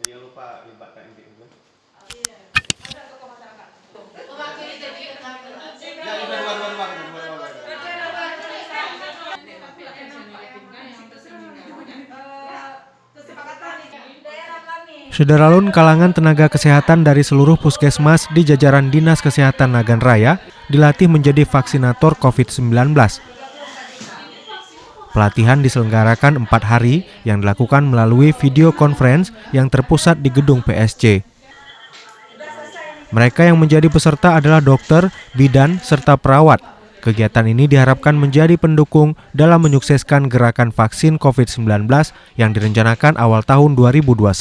Jangan lupa libatkan juga. Sederalun kalangan tenaga kesehatan dari seluruh puskesmas di jajaran Dinas Kesehatan Nagan Raya dilatih menjadi vaksinator COVID-19. Pelatihan diselenggarakan 4 hari yang dilakukan melalui video conference yang terpusat di gedung PSC. Mereka yang menjadi peserta adalah dokter, bidan, serta perawat. Kegiatan ini diharapkan menjadi pendukung dalam menyukseskan gerakan vaksin COVID-19 yang direncanakan awal tahun 2021.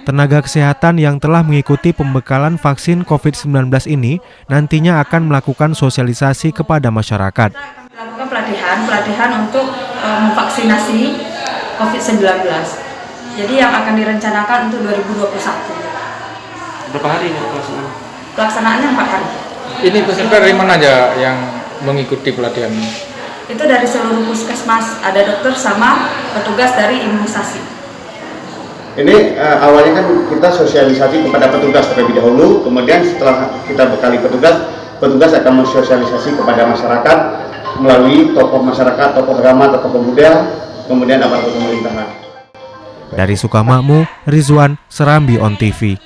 Tenaga kesehatan yang telah mengikuti pembekalan vaksin COVID-19 ini nantinya akan melakukan sosialisasi kepada masyarakat. Melakukan pelatihan untuk memvaksinasi COVID-19. Jadi yang akan direncanakan untuk 2021. Berapa hari ini pelaksanaan? Pelaksanaannya 4 hari. Ini peserta dari mana aja yang mengikuti pelatihan ini? Itu dari seluruh puskesmas, ada dokter sama petugas dari imunisasi. Ini awalnya kan kita sosialisasi kepada petugas terlebih dahulu, kemudian setelah kita bekali petugas akan mensosialisasi kepada masyarakat melalui tokoh masyarakat, tokoh agama, tokoh pemuda, kemudian aparatur pemerintahan. Dari Sukamakmur, Rizwan, Serambi On TV.